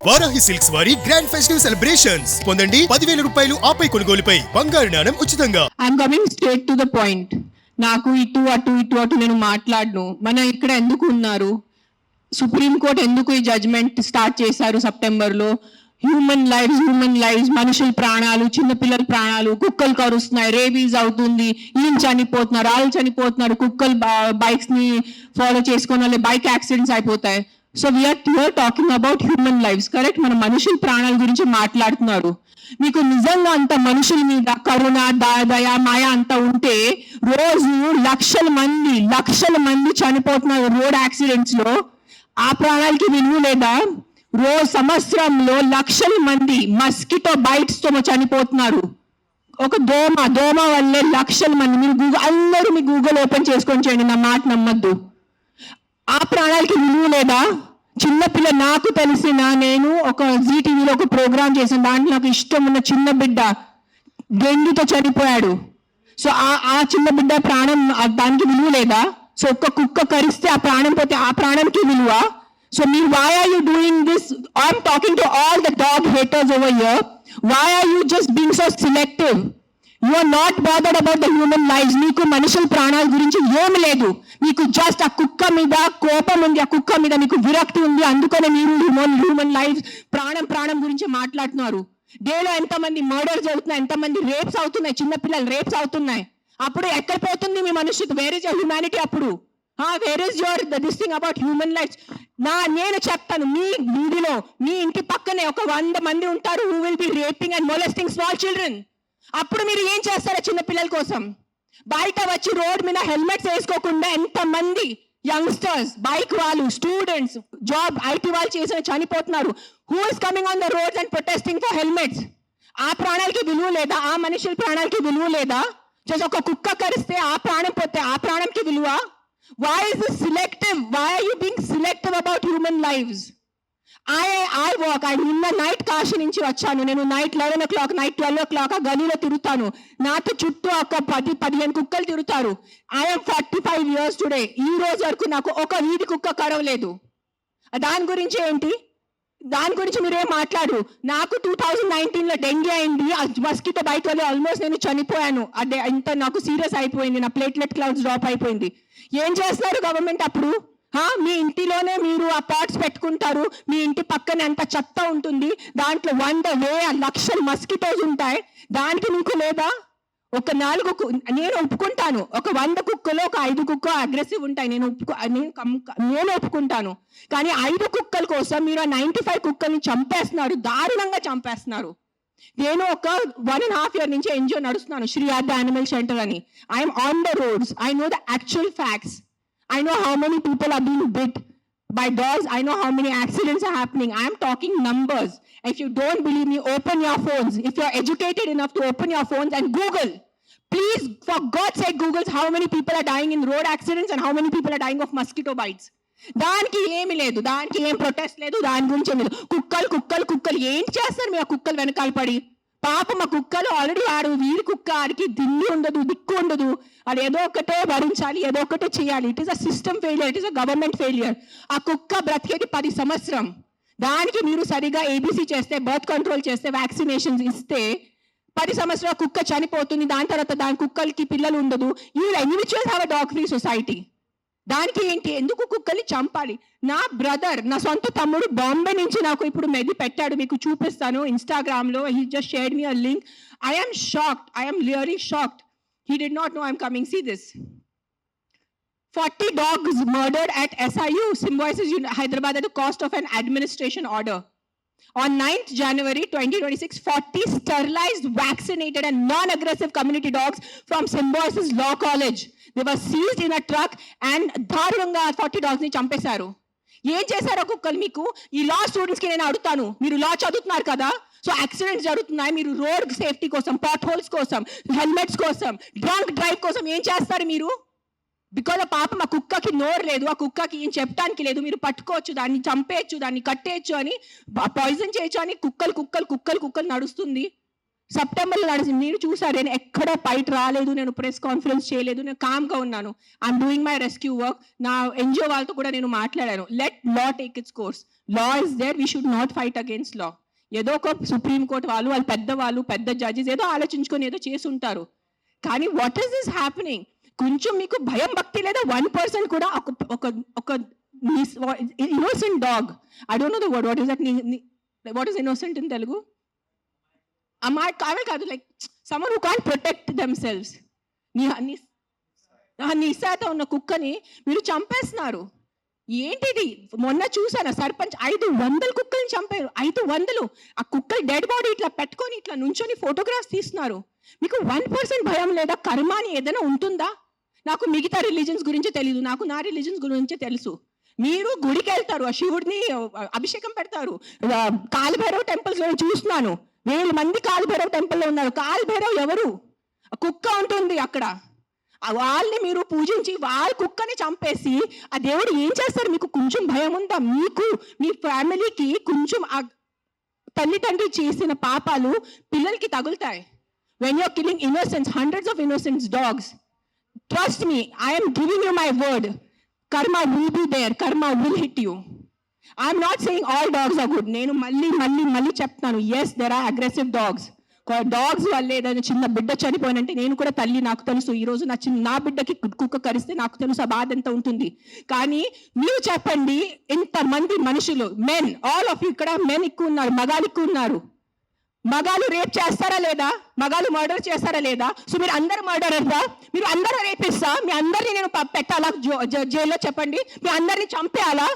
Varahi silks వారి grand festive celebrations పొందండి 10,000 రూపాయలు ఆపై కొనుగోలుపై బంగారు నాణెం ఉచితంగా. I'm coming straight to the point. నాకు ఇటు అటు నేను మాట్లాడను. మన ఇక్కడ ఎందుకు ఉన్నారు? సుప్రీంకోర్టు ఎందుకు ఈ జడ్జ్మెంట్ స్టార్ట్ చేశారు సెప్టెంబర్లో? హ్యూమన్ లైవ్స్, మనుషుల ప్రాణాలు, చిన్నపిల్లల ప్రాణాలు, కుక్కలు కరుస్తున్నాయి, రేబీస్ అవుతుంది, ఈయన చనిపోతున్నారు, వాళ్ళు చనిపోతున్నారు, కుక్కలు బైక్స్ ని ఫాలో చేసుకున్న వాళ్ళు బైక్ యాక్సిడెంట్స్ అయిపోతాయి. So we're talking about human lives, correct? మన మనుషుల ప్రాణాల గురించి మాట్లాడుతున్నారు. మీకు నిజంగా అంత మనుషుల మీద కరుణ, దయ, మాయ అంత ఉంటే రోజు లక్షల మంది చనిపోతున్నారు రోడ్ యాక్సిడెంట్స్ లో. ఆ ప్రాణాలకి విలువ లేదా? రోజు సంవత్సరంలో లక్షల మంది మస్కిటో బైట్స్ తో చనిపోతున్నారు. ఒక దోమ వల్లే లక్షల మంది. మీరు అందరూ మీ గూగుల్ ఓపెన్ చేసుకొని చేయండి, నా మాట నమ్మద్దు. ఆ ప్రాణాలకి విలువ లేదా? చిన్నపిల్ల, నాకు తెలిసిన, నేను ఒక జీటీవీలో ఒక ప్రోగ్రామ్ చేసిన దాంట్లో నాకు ఇష్టం ఉన్న చిన్న బిడ్డ డెంగ్యూతో చనిపోయాడు. సో ఆ చిన్న బిడ్డ ప్రాణం, దానికి విలువ లేదా? సో ఒక్క కుక్క కరిస్తే ఆ ప్రాణం పోతే ఆ ప్రాణంకి విలువ? సో మీరు why are you doing this? I'm talking to all the dog haters over here. Why are you just being so selective? You are not bothered about the human lives. మీకు మనుషుల ప్రాణాల గురించి ఏమి లేదు. మీకు జస్ట్ ఆ కుక్క మీద కోపం ఉంది, ఆ కుక్క మీద మీకు విరక్తి ఉంది. అందుకనే మీరు హ్యూమన్ లైఫ్, ప్రాణం గురించి మాట్లాడుతున్నారు. డేలో ఎంతమంది మర్డర్స్ అవుతున్నాయి, ఎంతమంది రేప్స్ అవుతున్నాయి, చిన్నపిల్లలు రేప్స్ అవుతున్నాయి. అప్పుడు ఎక్కడ పోతుంది మీ మనుషులు? Where is your humanity? అప్పుడు where is your this thing about human life? నేను చెప్తాను, మీ వీధిలో, మీ ఇంటి పక్కనే ఒక 100 మంది ఉంటారు who will be raping and molesting small children. అప్పుడు మీరు ఏం చేస్తారా చిన్న పిల్లల కోసం? బయట వచ్చి రోడ్ మీద హెల్మెట్స్ వేసుకోకుండా ఎంతమంది యంగ్స్టర్స్, బైక్ వాళ్ళు, స్టూడెంట్స్, జాబ్ ఐటీ వాళ్ళు చేసిన చనిపోతున్నారు. Who is coming on the roads and protesting for helmets? ఆ ప్రాణాలకి విలువ లేదా? ఆ మనుషుల ప్రాణాలకి విలువ లేదా? జస్ట్ ఒక కుక్క కరిస్తే ఆ ప్రాణం పోతే ఆ ప్రాణంకి విలువ? Why is this selective? Why are you being selective about human lives? I walk. నిన్న నైట్ కాశీ నుంచి వచ్చాను. నేను నైట్ 11 o'clock, నైట్ 12 o'clock ఆ గలీలో తిరుగుతాను. నాతో చుట్టూ ఒక 10-15 కుక్కలు తిరుగుతారు. I'm 45 years today. ఈ రోజు వరకు నాకు ఒక వీధి కుక్క కరవలేదు. దాని గురించి ఏంటి? దాని గురించి మీరేం మాట్లాడు. నాకు 2019లో డెంగ్యూ అయింది. మస్కిటో బైట్ వల్ల ఆల్మోస్ట్ నేను చనిపోయాను. అదే ఇంత నాకు సీరియస్ అయిపోయింది. నా ప్లేట్లెట్ క్లౌడ్స్ డ్రాప్ అయిపోయింది. ఏం చేస్తారు గవర్నమెంట్ అప్పుడు? మీ ఇంటిలోనే మీరు ఆ పాట్స్ పెట్టుకుంటారు. మీ ఇంటి పక్కనే అంత చెత్త ఉంటుంది. దాంట్లో 100,000 లక్షల మస్కిటోస్ ఉంటాయి. దానికి మీకు లేదా? ఒక 4 నేను ఒప్పుకుంటాను. ఒక 100 కుక్కలో ఒక 5 కుక్క అగ్రెసివ్ ఉంటాయి. నేను ఒప్పుకుంటాను. కానీ 5 కుక్కల కోసం మీరు ఆ 95 కుక్కల్ని చంపేస్తున్నారు, దారుణంగా చంపేస్తున్నారు. నేను ఒక 1.5 year నుంచి ఎన్జిఓ నడుస్తున్నాను, శ్రీ ఆద్య యానిమల్ షెల్టర్ అని. I'm on the roads. I know the actual facts. I know how many people are being bit by dogs. I know how many accidents are happening. I am talking numbers. If you don't believe me, open your phones. If you're educated enough to open your phones and Google. Please, for God's sake, Google how many people are dying in road accidents and how many people are dying of mosquito bites. దానికి ఏమి లేదు, దానికి ఏం protest లేదు, దాని గురించి లేదు. కుక్కలు ఏం చేస్తారు మీ ఆ కుక్కలు వెనకాల పడి? పాపం ఆ కుక్కలు ఆల్రెడీ వీరి కుక్క, ఆడికి దిల్లు ఉండదు, దిక్కు ఉండదు. అది ఏదో ఒకటే భరించాలి, ఏదో ఒకటే చేయాలి. It is a system failure, it is a government failure. ఆ కుక్క బ్రతికేది 10 సంవత్సరం. దానికి మీరు సరిగా ఏబీసీ చేస్తే, బర్త్ కంట్రోల్ చేస్తే, వ్యాక్సినేషన్స్ ఇస్తే 10 సంవత్సరాల కుక్క చనిపోతుంది. దాని తర్వాత దాని కుక్కలకి పిల్లలు ఉండదు. You individuals have a dog free society. దానికి ఏంటి? ఎందుకు కుక్కల్ని చంపాలి? నా బ్రదర్, నా సొంత తమ్ముడు బాంబే నుంచి నాకు ఇప్పుడు మెది పెట్టాడు, మీకు చూపిస్తాను ఇన్స్టాగ్రామ్ లో. He just shared me a link. I am shocked. I am really shocked. He did not know I'm coming. See this. 40 dogs murdered at SIU Symbiosis Hyderabad at the cost of an administration order. On 9th January 2026, 40 sterilized, vaccinated and non-aggressive community dogs from Symbiosis Law College. They were seized in a truck and దారుణంగా 40 dogs ని చంపేశారు. ఏం చేశారో కుక్కలు మీకు? ఈ లా students కి నేను అడుగుతాను, మీరు లా చదువుతున్నారు కదా, సో యాక్సిడెంట్స్ జరుగుతున్నాయి, మీరు రోడ్ సేఫ్టీ కోసం, పాట్ హోల్స్ కోసం, హెల్మెట్స్ కోసం, డ్రంక్ డ్రైవ్ కోసం ఏం చేస్తారు మీరు? బికాజ్ ఆ పాపం ఆ కుక్కకి నోరు లేదు, ఆ కుక్కకి ఏం చెప్పడానికి లేదు. మీరు పట్టుకోవచ్చు, దాన్ని చంపేయచ్చు, దాన్ని కట్టేయచ్చు అని, పాయిజన్ చేయొచ్చు అని కుక్కలు నడుస్తుంది. సెప్టెంబర్లో నడిచింది. మీరు చూసారు, నేను ఎక్కడ బయట రాలేదు, నేను ప్రెస్ కాన్ఫరెన్స్ చేయలేదు, నేను కామ్గా ఉన్నాను. I'm doing my rescue work. నా ఎన్జిఓ వాళ్ళతో కూడా నేను మాట్లాడాను. Let law take its course. Law is there, we should not fight against law. ఏదో ఒక సుప్రీంకోర్టు వాళ్ళు పెద్దవాళ్ళు, పెద్ద జడ్జెస్ ఏదో ఆలోచించుకొని ఏదో చేసి ఉంటారు. కానీ వాట్ ఈస్ దిస్ హ్యాపెనింగ్? కొంచెం మీకు భయం భక్తి లేదా? 1% కూడా ఒక innocent dog, I don't know the word, what is that, what is innocent in Telugu? అవే కాదు, like someone who can't protect themselves. నిస్సాత ఉన్న కుక్కని మీరు చంపేస్తున్నారు. ఏంటిది? మొన్న చూసాను, సర్పంచ్ 500 కుక్కల్ని చంపారు. 500. ఆ కుక్కలు డెడ్ బాడీ ఇట్లా పెట్టుకొని ఇట్లా నుంచొని ఫోటోగ్రాఫ్స్ తీస్తున్నారు. మీకు 1% భయం లేదా? కర్మ అని ఏదైనా ఉంటుందా? నాకు మిగతా రిలీజన్స్ గురించి తెలియదు, నాకు నా రిలీజన్స్ గురించి తెలుసు. మీరు గుడికి వెళ్తారు, ఆ శివుడిని అభిషేకం పెడతారు. కాలభైరవ్ టెంపుల్స్ లో చూస్తున్నాను, 1000 మంది కాలభైరవ్ టెంపుల్లో ఉన్నారు. కాలభైరవ్ ఎవరు? కుక్క ఉంటుంది అక్కడ. వాళ్ళని మీరు పూజించి వాళ్ళ కుక్కని చంపేసి ఆ దేవుడు ఏం చేస్తారు? మీకు కొంచెం భయం ఉందా? మీకు మీ ఫ్యామిలీకి కొంచెం ఆ తల్లిదండ్రులు చేసిన పాపాలు పిల్లలకి తగులుతాయి. When you're killing innocence, hundreds of innocent dogs, trust me, I am giving you my word, karma will be there, karma will hit you. I am not saying all dogs are good. నేను మళ్ళీ చెప్తాను, yes there are aggressive dogs. Dogs వల్ల ఏదైనా చిన్న బిడ్డ చనిపోయినంటే, నేను కూడా తల్లి, నాకు తెలుసు. ఈరోజు నా బిడ్డకి కుక్క కరిస్తే నాకు తెలుసు ఆ బాధ ఎంత ఉంటుంది. కానీ మీరు చెప్పండి, ఇంతమంది మనుషులు, మెన్, ఆల్ ఆఫ్ యూ, ఇక్కడ మెన్ ఎక్కువ ఉన్నారు, మగాళ్ళు ఎక్కువ ఉన్నారు. మగాళ్ళు రేప్ చేస్తారా లేదా? మగాళ్ళు మర్డర్ చేస్తారా లేదా? సో మీరు అందరు మర్డరర్దా? మీరు అందరూ రేపిస్తా? మీ అందరినీ నేను పెట్టాలా జైల్లో? చెప్పండి, మీ అందరినీ చంపేయాలా?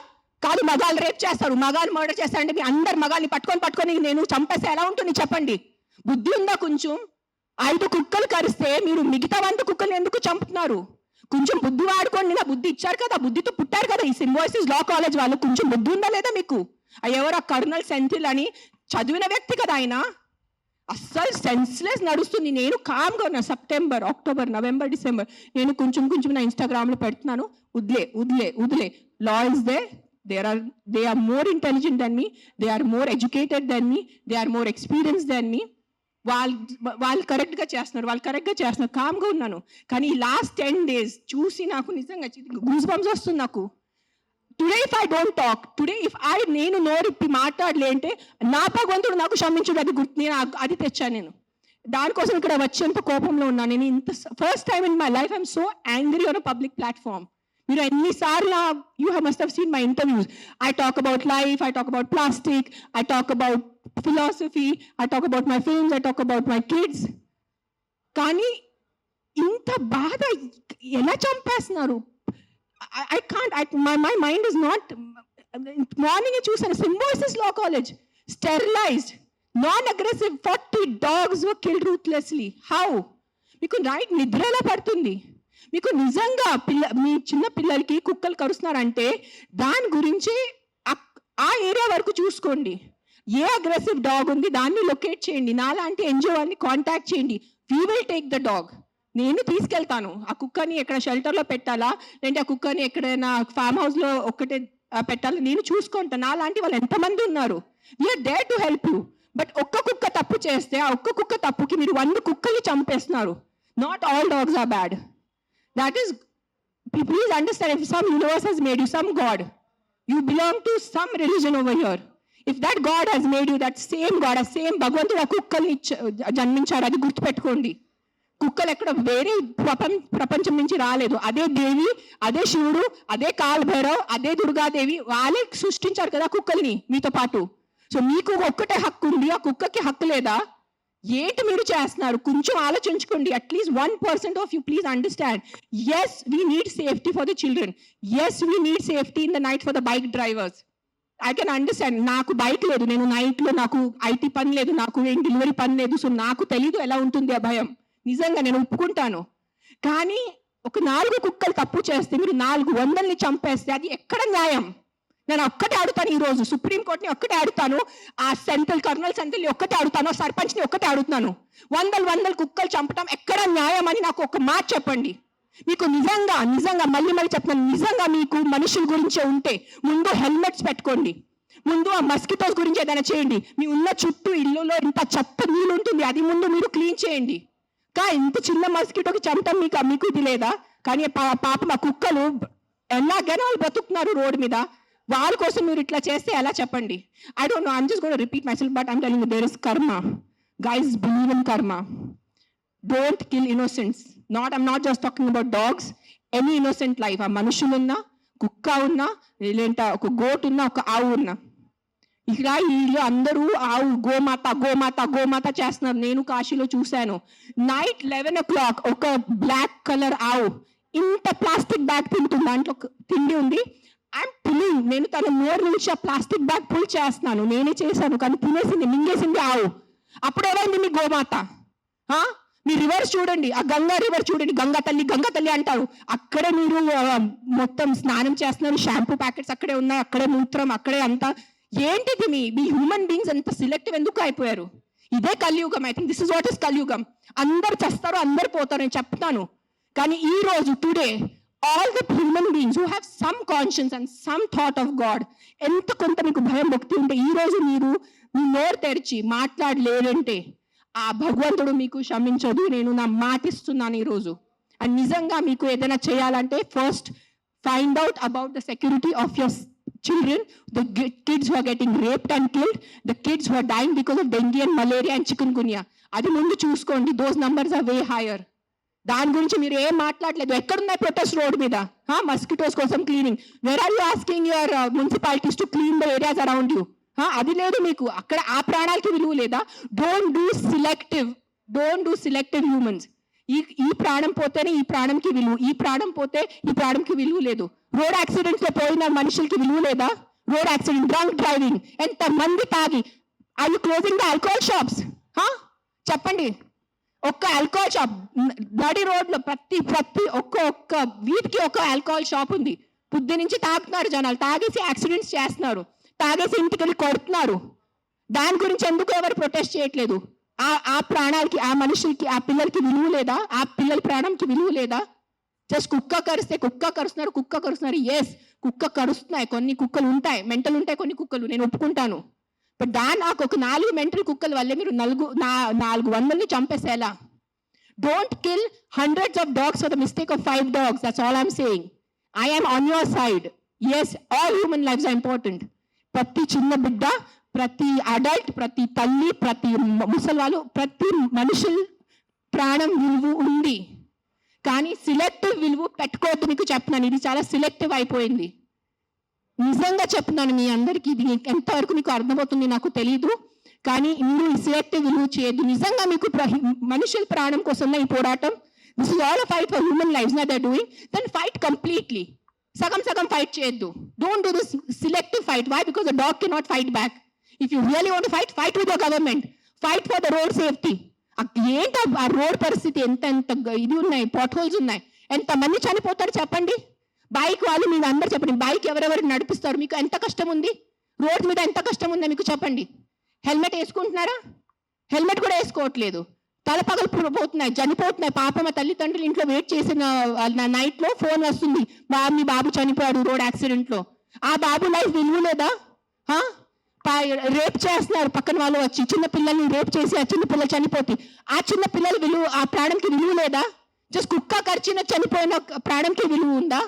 కాదు, మగాళ్ళు రేప్ చేస్తారు, మగాళ్ళు మర్డర్ చేస్తారంటే మీ అందరు మగాళ్ళని పట్టుకొని నేను చంపేస్తే ఎలా ఉంటుంది? చెప్పండి. బుద్ధి ఉందా కొంచెం? 5 కుక్కలు కరిస్తే మీరు మిగతా 100 కుక్కలు ఎందుకు చంపుతున్నారు? కొంచెం బుద్ధి వాడుకోండి. నా బుద్ధి ఇచ్చారు కదా, బుద్ధితో పుట్టారు కదా ఈ సింబాయిసిస్ లా కాలేజ్ వాళ్ళు. కొంచెం బుద్ధి ఉందా లేదా మీకు? ఎవరో కర్నల్ సెంథిల్ అని చదివిన వ్యక్తి కదా ఆయన. అస్సలు సెన్స్లెస్ నడుస్తుంది. నేను కామ్గా ఉన్నా. సెప్టెంబర్, అక్టోబర్, నవంబర్, డిసెంబర్ నేను కొంచెం నా ఇన్స్టాగ్రామ్లో పెడుతున్నాను. వదిలే. Law is they. They are more intelligent than me. They are more educated than me. They are more experienced than me. వాళ్ళు కరెక్ట్గా చేస్తున్నారు. కామ్గా ఉన్నాను. కానీ ఈ లాస్ట్ 10 days చూసి నాకు నిజంగా గూస్ బంప్స్ వస్తుంది నాకు. Today if I don't talk, నేను నోరిప్పి మాట్లాడలే అంటే నా భగవంతుడు నాకు క్షమించుడు, అది గుర్తు. నేను అది తెచ్చాను. నేను దానికోసం ఇక్కడ వచ్చేంత కోపంలో ఉన్నాను. నేను ఇంత first time in my life I'm so angry on a public platform. మీరు ఎన్నిసార్లు, you must have seen my interviews. I talk about life, I talk about plastic, I talk about philosophy, I talk about my films, I talk about my kids. కానీ ఇంత బాధ ఎలా చంపేస్తున్నారు? I can't, my mind is not. Morning చూసాను, Symbiosis law college, sterilised, non-aggressive 40 dogs were killed ruthlessly. How? మీకు night నిద్ర ఎలా పడుతుంది? మీకు నిజంగా మీ చిన్న పిల్లలకి కుక్కలు కరుస్తున్నారంటే దాని గురించి ఆ ఏరియా వరకు చూసుకోండి. ఏ అగ్రెసివ్ డాగ్ ఉంది దాన్ని లొకేట్ చేయండి. నాలాంటి ఎన్జిఓ వాళ్ళని కాంటాక్ట్ చేయండి. We will take the dog. నేను తీసుకెళ్తాను. ఆ కుక్కని ఎక్కడ షెల్టర్లో పెట్టాలా, లేదంటే ఆ కుక్కని ఎక్కడైనా ఫామ్ హౌస్లో ఒక్కటే పెట్టాలా, నేను చూసుకుంటాను. నాలాంటి వాళ్ళు ఎంతమంది ఉన్నారు. We're there to help you. But ఒక్క కుక్క తప్పు చేస్తే ఆ ఒక్క కుక్క తప్పుకి మీరు 100 కుక్కల్ని చంపేస్తున్నారు. Not all dogs are bad. That is, please understand, if some universe has made you, some God, you belong to some religion over here. If that God has made you, that same God, a same భగవంతుడు ఆ కుక్కల్ని జన్మించాడు, అది గుర్తుపెట్టుకోండి. కుక్కలు ఎక్కడ వేరే ప్రపంచం నుంచి రాలేదు. అదే దేవి, అదే శివుడు, అదే కాలభైరవ్, అదే దుర్గాదేవి, వాళ్ళే సృష్టించారు కదా కుక్కల్ని మీతో పాటు. సో మీకు ఒక్కటే హక్కు ఉంది, ఆ కుక్కకి హక్కు లేదా? ఏంటి మీరు చేస్తున్నారు? కొంచెం ఆలోచించుకోండి. At least 1% of you please understand. Yes we need safety for the children. Yes we need safety in the night for the bike drivers. I can understand. నాకు బైక్ లేదు, నేను నైట్లో, నాకు ఐటీ పని లేదు, నాకు ఏం డెలివరీ పని లేదు. సో నాకు తెలీదు ఎలా ఉంటుంది ఆ భయం. నిజంగా నేను ఒప్పుకుంటాను. కానీ ఒక 4 కుక్కలు తప్పు చేస్తే మీరు 400ని చంపేస్తే అది ఎక్కడ న్యాయం? నేను ఒక్కటే అడుగుతాను ఈరోజు, సుప్రీంకోర్టుని ఒక్కటే అడుగుతాను, ఆ కర్నల్ సెంట్రల్ని ఒక్కటే అడుగుతాను, సర్పంచ్ని ఒక్కటే అడుగుతున్నాను. 100 కుక్కలు చంపటం ఎక్కడ న్యాయం అని నాకు ఒక మాట చెప్పండి. మీకు నిజంగా మళ్ళీ చెప్తున్నాను, నిజంగా మీకు మనుషుల గురించే ఉంటే ముందు హెల్మెట్స్ పెట్టుకోండి. ముందు ఆ మస్కిటోస్ గురించి ఏదైనా చేయండి. మీ ఉన్న చుట్టూ ఇల్లులో ఇంత చెత్త నీళ్ళు ఉంటుంది, అది ముందు మీరు క్లీన్ చేయండి. ఇంత చిన్న మస్కిటోకి చంపటం మీకు ఇది లేదా? కానీ పాప మా కుక్కలు ఎలాగైనా వాళ్ళు బతుకుతున్నారు రోడ్డు మీద. వాళ్ళ కోసం మీరు ఇట్లా చేస్తే ఎలా చెప్పండి? I don't know, I'm just gonna repeat myself, but I'm telling you, there is karma. Guys, believe in karma. Don't kill innocents. I'm not just talking about dogs. Any innocent life. ఆ మనుషులున్నా, కుక్క ఉన్నా, లేదంటే ఒక గోట్ ఉన్నా, ఒక ఆవు ఉన్నా. ఇక్కడ వీళ్ళు అందరూ ఆవు గోమాత గోమాత గోమాత చేస్తున్నారు. నేను కాశీలో చూశాను. నైట్ 11 o'clock ఒక బ్లాక్ కలర్ ఆవు ఇంత ప్లాస్టిక్ బ్యాగ్ తింటుంది, దాంట్లో తిండి ఉంది. ఐఎమ్ పుల్లింగ్, నేను తన నోరు నుంచి ఆ ప్లాస్టిక్ బ్యాగ్ పుల్ చేస్తున్నాను. నేనే చేశాను, కానీ తినేసింది, మింగేసింది ఆవు. అప్పుడు ఏమైంది మీ గోమాత? మీ రివర్స్ చూడండి, ఆ గంగా రివర్ చూడండి, గంగా తల్లి అంటారు. అక్కడే మీరు మొత్తం స్నానం చేస్తున్నారు, షాంపూ ప్యాకెట్స్ అక్కడే ఉన్నాయి, అక్కడే మూత్రం, అక్కడే అంతా. ఏంటిది మీ హ్యూమన్ బీయింగ్స్ అంత సెలెక్టివ్ ఎందుకు అయిపోయారు? ఇదే కలియుగం. I think this is what is కలియుగం. అందరు చేస్తారు, అందరు పోతారు, నేను చెప్తాను. కానీ ఈ రోజు today all the human beings who have some conscience and some thought of God, ఎంత కొంత మీకు భయం భక్తి ఉంటే ఈ రోజు మీరు మీ నోరు తెరిచి మాట్లాడలేరంటే ఆ భగవంతుడు మీకు క్షమించదు. నేను నా మాటిస్తున్నాను ఈరోజు. అండ్ నిజంగా మీకు ఏదైనా చేయాలంటే first find out about the security of your children, the kids who are getting raped and killed, the kids who are dying because of dengue and malaria and chikungunya. అది ముందు చూసుకోండి. those numbers are way higher. దాని గురించి మీరు ఏం మాట్లాడలేదు. ఎక్కడున్నాయి protest road మీద? మస్కిటోస్ కోసం cleaning. Where are you asking your municipalities to clean the areas around you? అది లేదు మీకు. అక్కడ ఆ ప్రాణాలకి విలువ లేదా? Don't do selective humans. ఈ ప్రాణం పోతేనే ఈ ప్రాణంకి విలువ, ఈ ప్రాణం పోతే ఈ ప్రాణంకి విలువ లేదు. రోడ్ యాక్సిడెంట్స్ లో పోయిన మనుషులకి విలువ లేదా? రోడ్ యాక్సిడెంట్, డ్రంక్ డ్రైవింగ్, ఎంత మంది తాగి. Are you closing the alcohol shops? చెప్పండి. ఒక్క ఆల్కహాల్ షాప్ నడి రోడ్ లో ప్రతి ఒక్క వీధికి ఒక ఆల్కహాల్ షాప్ ఉంది. పొద్దు నుంచి తాగుతున్నారు జనాలు, తాగేసి యాక్సిడెంట్స్ చేస్తున్నారు, తాగేసి ఇంటికి వెళ్ళి కొడుతున్నారు. దాని గురించి ఎందుకు ఎవరు ప్రొటెస్ట్ చేయట్లేదు? ఆ ప్రాణాలకి, ఆ మనుషులకి, ఆ పిల్లలకి విలువ లేదా? ఆ పిల్లల ప్రాణంకి విలువ లేదా? జస్ట్ కుక్క కరుస్తున్నారు. ఎస్, కుక్క కరుస్తున్నాయి. కొన్ని కుక్కలు ఉంటాయి, మెంటల్ ఉంటాయి కొన్ని కుక్కలు, నేను ఒప్పుకుంటాను. బట్ నాకు ఒక 4 మెంటల్ కుక్కల వల్లే మీరు 400 చంపేసేలా? Don't kill hundreds of dogs for the mistake of 5 dogs. That's all I'm saying. I am on your side. Yes, all human lifes are important. ప్రతి చిన్న బిడ్డ, ప్రతి అడల్ట్, ప్రతి తల్లి, ప్రతి ముసలివాళ్ళు, ప్రతి మనుషుల ప్రాణం విలువ ఉంది. కానీ సిలెక్టివ్ విలువ పెట్టుకోవద్దు. మీకు చెప్తున్నాను, ఇది చాలా సిలెక్టివ్ అయిపోయింది. నిజంగా చెప్తున్నాను మీ అందరికీ. ఇది ఎంతవరకు మీకు అర్థమవుతుంది నాకు తెలీదు, కానీ మీరు ఈ సిలెక్టివ్ విలువ చేయొద్దు. నిజంగా మీకు మనుషుల ప్రాణం కోసం ఈ పోరాటం. This is all a fight for human lifes నా they doing. Then fight completely. సగం ఫైట్ చేయొద్దు. Don't do this selective fight. Why? Because the dog can not fight back. If you really want to fight with the government. Fight for the road safety. ఏంటి ఆ road పరిస్థితి? ఎంత ఇది ఉన్నాయి, pot holes ఉన్నాయి, ఎంత మంది చనిపోతారు చెప్పండి. బైక్ వాళ్ళు మీరు అందరు చెప్పండి, బైక్ ఎవరెవరు నడిపిస్తారు? మీకు ఎంత కష్టం ఉంది? రోడ్ మీద ఎంత కష్టం ఉందో మీకు చెప్పండి. హెల్మెట్ వేసుకుంటున్నారా? హెల్మెట్ కూడా వేసుకోవట్లేదు. తల పగలు పోతున్నాయి, చనిపోతున్నాయి. పాప మా తల్లిదండ్రులు ఇంట్లో వెయిట్ చేసిన నైట్ లో ఫోన్ వస్తుంది, మీ బాబు చనిపోయాడు రోడ్ యాక్సిడెంట్ లో. ఆ బాబు లైఫ్ విలువ లేదా? రేప్ చేస్తున్నారు పక్కన వాళ్ళు వచ్చి, చిన్న పిల్లల్ని రేప్ చేసి ఆ చిన్న పిల్లలు చనిపోతే ఆ చిన్న పిల్లల విలువ, ఆ ప్రాణంకి విలువ లేదా? జస్ట్ కుక్క కరిచిన చనిపోయిన ప్రాణంకి విలువ ఉందా?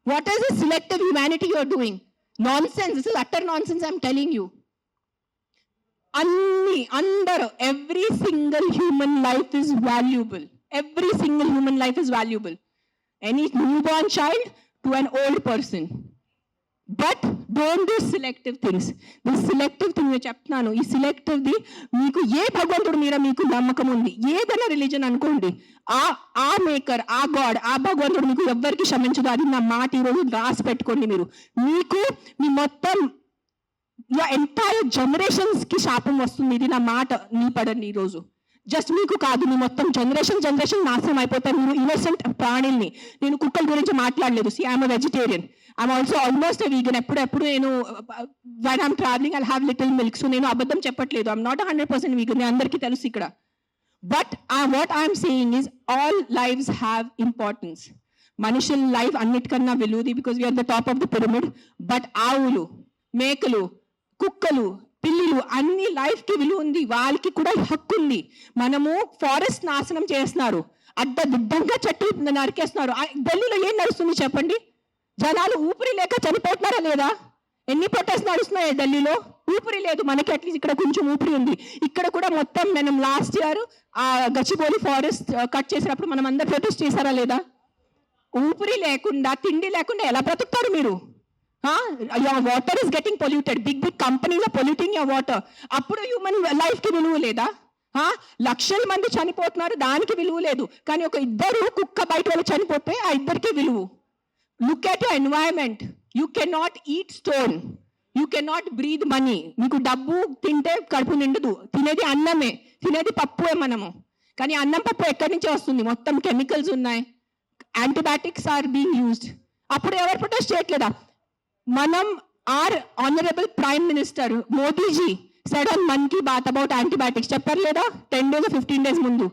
What is the selective humanity you are doing? Nonsense. This is utter nonsense. I'm telling you. అందరూ, every single human life is valuable. Every single human life is valuable. Any newborn child to an old person. But don't do selective things. This selective thing నేను చెప్తున్నాను, ఈ selective the మీకు ఏ భగవంతుడి మీద మీకు నమ్మకం ఉంది, ఏదైనా రిలీజన్ అనుకోండి, ఆ మేకర్, ఆ గాడ్, ఆ భగవంతుడు మీకు ఎవ్వరికి క్షమించదు. అది నా మాట ఈరోజు రాసి పెట్టుకోండి. మీకు మీ మొత్తం ఎంటైర్ జనరేషన్స్ కి శాపం వస్తుంది. ఇది నా మాట, నీ పడండి ఈరోజు. జస్ట్ మీకు కాదు, మీ మొత్తం జనరేషన్ నాశనం అయిపోతారు. మీరు ఇన్నోసెంట్ ప్రాణుల్ని. నేను కుక్కల గురించి మాట్లాడలేదు. See I'm vegetarian. I'm also almost vegan. ఎప్పుడు నేను when I'm traveling I'll have little milk. So నేను అబద్ధం చెప్పట్లేదు. I'm not 100% vegan. అందరికీ తెలుసు ఇక్కడ. But what I'm saying is all lives have importance. మనుషుల లైఫ్ అన్నిటికన్నా విలువది, because we're the top of the pyramid. But ఆవులు, మేకలు, కుక్కలు, పిల్లులు అన్ని లైఫ్కి విలువ ఉంది, వాళ్ళకి కూడా హక్కు ఉంది. మనము ఫారెస్ట్ నాశనం చేస్తున్నారు, అడ్డదిడ్డంగా చెట్టు నరికేస్తున్నారు. ఢిల్లీలో ఏం నడుస్తుంది చెప్పండి? జనాలు ఊపిరి లేక చనిపోతున్నారా లేదా? ఎన్ని ప్రొటెస్ట్ నడుస్తున్నాయి ఢిల్లీలో? ఊపిరి లేదు. మనకి అట్లీస్ట్ ఇక్కడ కొంచెం ఊపిరి ఉంది. ఇక్కడ కూడా మొత్తం మనం లాస్ట్ ఇయర్ ఆ గచ్చిబౌలి ఫారెస్ట్ కట్ చేసినప్పుడు మనం అందరు ప్రొటెస్ట్ చేశారా లేదా? ఊపిరి లేకుండా, తిండి లేకుండా ఎలా బ్రతుకుతారు మీరు? Your water is getting polluted, big big companies are polluting your water. అప్పుడు హ్యూమన్ లైఫ్ కి విలువ లేదా? లక్షల మంది చనిపోతున్నారు, దానికి విలువ లేదు. కానీ ఒక ఇద్దరు కుక్క బయట వాళ్ళు చనిపోతే ఆ ఇద్దరికి విలువ. Look at your environment. You can not eat stone, you can not breathe money. మీకు డబ్బు తింటే కడుపు నిండదు, తినేది అన్నమే, తినేది పప్పుే మనము. కానీ అన్నం పప్పు ఎక్కడి నుంచి వస్తుంది? మొత్తం కెమికల్స్ ఉన్నాయి, యాంటీబయాటిక్స్ ఆర్ బీయింగ్ యూజ్డ్. అప్పుడు ఎవరు ప్రొటెస్ట్ చేయట్లేదా? మనం are honourable prime minister Modiji said on Mann Ki Baat about antibiotics, చెప్పారు లేదా? 10 days 15 days ముందు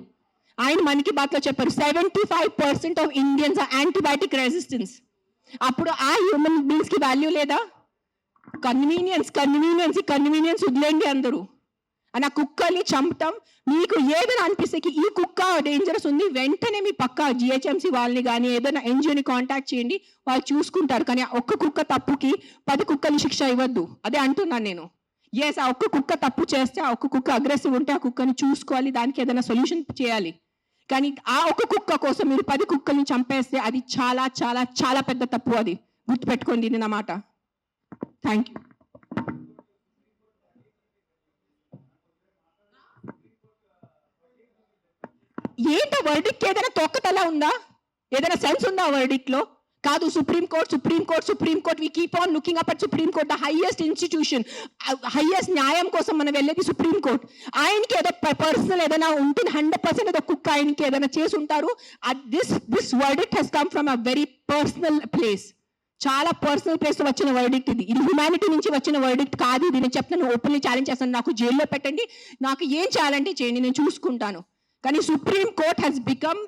ఆయన మన్ కీ బాత్ లో చెప్పారు 75% of Indians are antibiotic resistance. అప్పుడు ఆ హ్యూమన్ బీయింగ్స్ కి వాల్యూ లేదా? కన్వీనియన్స్ వదిలేండి అందరూ. అని ఆ కుక్కల్ని చంపటం మీకు ఏదైనా అనిపిస్తే ఈ కుక్క డేంజరస్ ఉంది, వెంటనే మీ పక్క జిహెచ్ఎంసీ వాళ్ళని కానీ ఏదైనా ఎన్జిఓని కాంటాక్ట్ చేయండి, వాళ్ళు చూసుకుంటారు. కానీ ఒక్క కుక్క తప్పుకి 10 కుక్కలు శిక్ష ఇవ్వద్దు. అదే అంటున్నాను నేను. ఎస్, ఆ ఒక్క కుక్క తప్పు చేస్తే, ఆ ఒక్క కుక్క అగ్రెసివ్ ఉంటే ఆ కుక్కని చూసుకోవాలి, దానికి ఏదైనా సొల్యూషన్ చేయాలి. కానీ ఆ ఒక్క కుక్క కోసం మీరు 10 కుక్కల్ని చంపేస్తే అది చాలా చాలా చాలా పెద్ద తప్పు. అది గుర్తుపెట్టుకోండి నేను మాట. Thank you. ఏంటో వర్డిక్ట్ ఏదైనా తొక్కతలా ఉందా? ఏదైనా సెన్స్ ఉందా వర్డిక్ట్ లో? కాదు, supreme court we keep on looking up at supreme court, the highest institution, highest న్యాయం కోసం మనం వెళ్ళేది సుప్రీం కోర్ట్. ఆయనకి ఏదో పర్సనల్ ఏదైనా ఉంటుంది, 100% ఏదో కుక్క ఆయనకి ఏదైనా చేసి ఉంటారు. This verdict has come from a very personal place, చాలా పర్సనల్ ప్లేస్ లో వచ్చిన వర్డిక్ట్ ఇది. ఇది హ్యుమానిటీ నుంచి వచ్చిన వర్డిక్ట్ కాదు. ఇది నేను చెప్తాను, ఓపెన్లీ ఛాలెంజ్ చేస్తాను. నాకు జైల్లో పెట్టండి, నాకు ఏం చేయాలంటే చేయండి, నేను చూసుకుంటాను. కానీ supreme court has become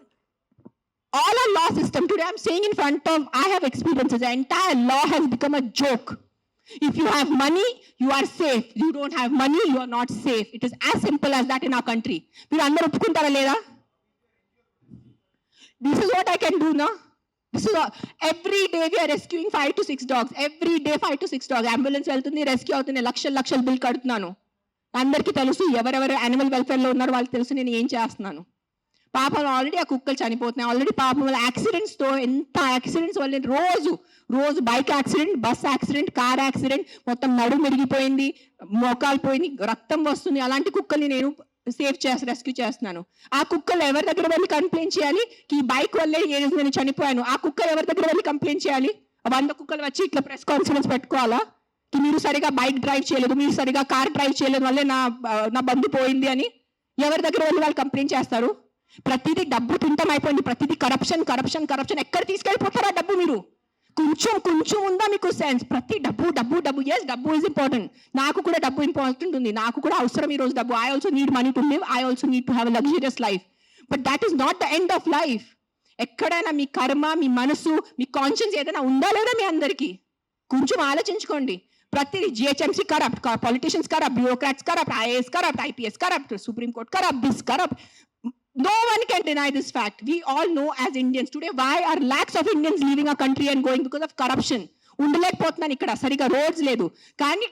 all our law system. Today I'm saying in front of, I have experiences, the entire law has become a joke. If you have money, you are safe. You don't have money, you are not safe. It is as simple as that in our country. మీరు అందరూ ఒప్పుకుంటారా లేదా? This is what I can do now. This is every day we are rescuing 5 to 6 dogs. Every day 5 to 6 dogs. Ambulance వెళ్తుంది, rescue అవుతుంది, లక్షల bill కడుతున్నాను. అందరికీ తెలుసు, ఎవరెవరు యానిమల్ వెల్ఫేర్లో ఉన్నారో వాళ్ళకి తెలుసు నేను ఏం చేస్తున్నాను. పాపం ఆల్రెడీ ఆ కుక్కలు చనిపోతున్నాయి. ఆల్రెడీ పాపం వాళ్ళ యాక్సిడెంట్స్తో, ఎంత యాక్సిడెంట్స్ వల్ల రోజు bike accident, bus accident, car accident, మొత్తం నడుము మెరిగిపోయింది, మోకాలు పోయింది, రక్తం వస్తుంది. అలాంటి కుక్కల్ని నేను రెస్క్యూ చేస్తున్నాను. ఆ కుక్కలు ఎవరి దగ్గర వెళ్ళి కంప్లైంట్ చేయాలి? ఈ బైక్ వల్లే నేను చనిపోయాను. ఆ కుక్కలు ఎవరి దగ్గర వెళ్ళి కంప్లైంట్ చేయాలి? 100 కుక్కలు వచ్చి ఇట్లా ప్రెస్ కాన్ఫరెన్స్ పెట్టుకోవాలా? మీరు సరిగా బైక్ డ్రైవ్ చేయలేదు, మీరు సరిగా కార్ డ్రైవ్ చేయలేదు వల్లే నా బంధు పోయింది అని ఎవరి దగ్గర వెళ్ళి వాళ్ళు కంప్లైంట్ చేస్తారు? ప్రతిదీ డబ్బు తింటం అయిపోయింది, ప్రతిదీ కరప్షన్. ఎక్కడ తీసుకెళ్ళిపోతారా డబ్బు? మీరు కొంచెం ఉందా మీకు సెన్స్? ప్రతి డబ్బు. ఎస్, డబ్బు ఈజ్ ఇంపార్టెంట్. నాకు కూడా డబ్బు ఇంపార్టెంట్ ఉంది, నాకు కూడా అవసరం ఈ రోజు డబ్బు. I also need money to live, I also need to have a luxurious life. But that is not the end of life. ఎక్కడైనా మీ కర్మ, మీ మనసు, మీ కాన్షియన్స్ ఏదైనా ఉందా లేదా మీ అందరికీ? కొంచెం ఆలోచించుకోండి. ప్రతిదీ GHMC corrupt, politicians corrupt, bureaucrats corrupt, IAS corrupt, IPS corrupt, supreme court corrupt, this corrupt. No one can deny this fact. We all know as Indians today why are lakhs of Indians leaving our country and going because of corruption. ఉండలేకపోతున్నాను ఇక్కడ, సరిగా roads లేదు. కానీ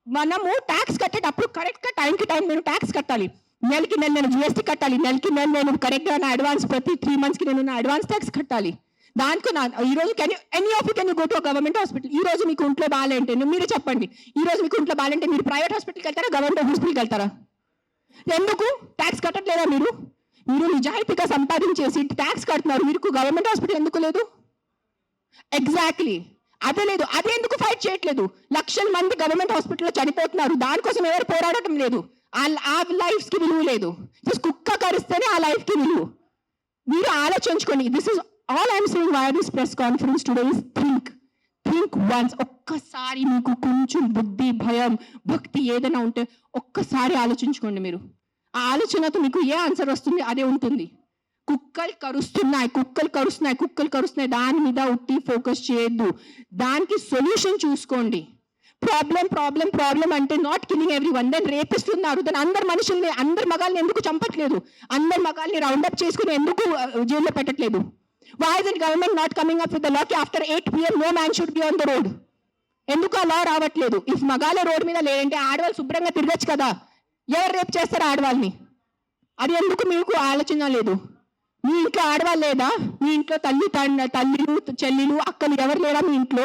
మనము tax కట్టేటప్పుడు కరెక్ట్గా టైంకి నేను tax కట్టాలి. నెలకి నేను జిఎస్టీ కట్టాలి, నెలకి నేను కరెక్ట్గా నా అడ్వాన్స్ ప్రతి 3 monthsకి నేను నా అడ్వాన్స్ ట్యాక్స్ కట్టాలి. దానికి ఈ రోజు any of you can you go to government hospital. ఈ రోజు మీకు ఇంట్లో బాగాలంటే మీరు చెప్పండి, ఈ రోజు మీకు ఇంట్లో బాగాలంటే మీరు ప్రైవేట్ హాస్పిటల్కి వెళ్తారా, గవర్నమెంట్ హాస్పిటల్కి వెళ్తారా? ఎందుకు ట్యాక్స్ కట్టట్లేదా మీరు? మీరు నిజాయితీగా సంపాదించేసి ట్యాక్స్ కడుతున్నారు, మీరు గవర్నమెంట్ హాస్పిటల్ ఎందుకు లేదు? ఎగ్జాక్ట్లీ అదే లేదు. అదే ఎందుకు ఫైట్ చేయట్లేదు? లక్షల మంది గవర్నమెంట్ హాస్పిటల్లో చనిపోతున్నారు, దానికోసం ఎవరు పోరాడటం లేదు. ఆ లైఫ్స్ కి విలువ లేదు. కుక్క కరిస్తేనే ఆ లైఫ్ కి విలువ. మీరు ఆలోచించుకోండి. This is all I'm saying why this press conference today is think once. ఒక్కసారి మీకు కొంచెం బుద్ధి, భయం, భక్తి ఏదైనా ఉంటే ఒక్కసారి ఆలోచించుకోండి. మీరు ఆ ఆలోచనతో మీకు ఏ ఆన్సర్ వస్తుంది అదే ఉంటుంది. కుక్కలు కరుస్తున్నాయి, దాని మీద ఉట్టి ఫోకస్ చేయొద్దు. దానికి సొల్యూషన్ చూసుకోండి. ప్రాబ్లం అంటే not killing everyone. Then rapist ఉన్నారు, దెన్ అందరు మనుషుల్ని, అందరు మగాల్ని ఎందుకు చంపట్లేదు? అందరు మగాల్ని రౌండప్ చేసుకుని ఎందుకు జైల్లో పెట్టట్లేదు? Why is it government not coming up with the law కి after 8 PM no man should be on the road? ఎందుకు ఆ లా రావట్లేదు? ఇఫ్ మగాళ్ళ రోడ్ మీద లేదంటే ఆడవాళ్ళు శుభ్రంగా తిరగచ్చు కదా. ఎవరు రేపు చేస్తారు ఆడవాళ్ళని? అది ఎందుకు మీకు ఆలోచన లేదు? మీ ఇంట్లో ఆడవాళ్ళు లేదా? మీ ఇంట్లో తల్లిలు చెల్లిలు అక్కలు ఎవరు లేరా మీ ఇంట్లో?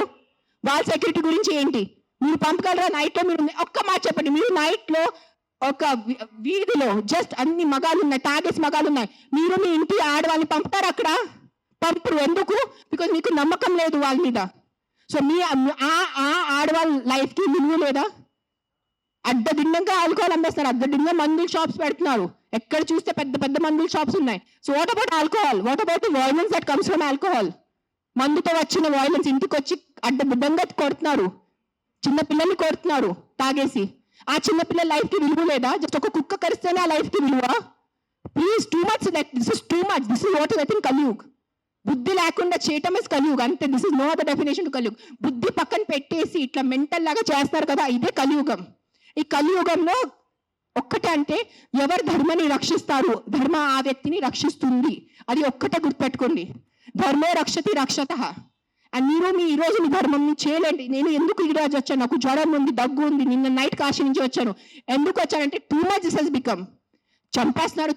వాళ్ళ సెక్యూరిటీ గురించి ఏంటి? మీరు పంపగలరా నైట్లో? మీరు ఒక్క మాట చెప్పండి, మీరు నైట్లో ఒక వీధిలో జస్ట్ అన్ని మగాలు ఉన్నాయి, తాగేసి మగాలు ఉన్నాయి, మీరు మీ ఇంటి ఆడవాళ్ళని పంపుతారు అక్కడ? పంపరు. ఎందుకు? బికాజ్ మీకు నమ్మకం లేదు వాళ్ళ మీద. సో మీ ఆడవాళ్ళ లైఫ్కి విలువ లేదా? అడ్డదిన్నంగా ఆల్కహాల్ అమ్మేస్తారు, అడ్డదిన్నంగా మందుల షాప్స్ పెడుతున్నారు. ఎక్కడ చూస్తే పెద్ద పెద్ద మందుల షాప్స్ ఉన్నాయి. So what about alcohol? What about the violence that comes from alcohol? మందుతో వచ్చిన వైలెన్స్ ఇంటికి వచ్చి అడ్డదిడ్డంగా కొడుతున్నారు, చిన్న పిల్లల్ని కొడుతున్నారు తాగేసి. ఆ చిన్న పిల్లల లైఫ్కి విలువ లేదా? జస్ట్ ఒక కుక్క కరిస్తేనే ఆ లైఫ్కి విలువ? Please, too much. This is too much. This is what is I think Kaliyug. బుద్ధి లేకుండా చేయటం ఇస్ కలియుగ్ అంతే. This is no other definition to Kaliyug. బుద్ధి పక్కన పెట్టేసి ఇట్లా మెంటల్ లాగా చేస్తారు కదా, ఇదే కలియుగం. ఈ కలియుగంలో ఒక్కటే అంటే ఎవరు ధర్మాన్ని రక్షిస్తారు, ధర్మ ఆ వ్యక్తిని రక్షిస్తుంది. అది ఒక్కటే గుర్తుపెట్టుకోండి. ధర్మో రక్షతి రక్షత. అండ్ మీరు ఈ రోజు మీ ధర్మం చేయలేండి. నేను ఎందుకు ఈ రోజు వచ్చాను? నాకు జ్వరం ఉంది, దగ్గు ఉంది, నిన్న నైట్ కాశీ నుంచి వచ్చాను. ఎందుకు వచ్చానంటే too much this has become. చంపేస్తున్నారు.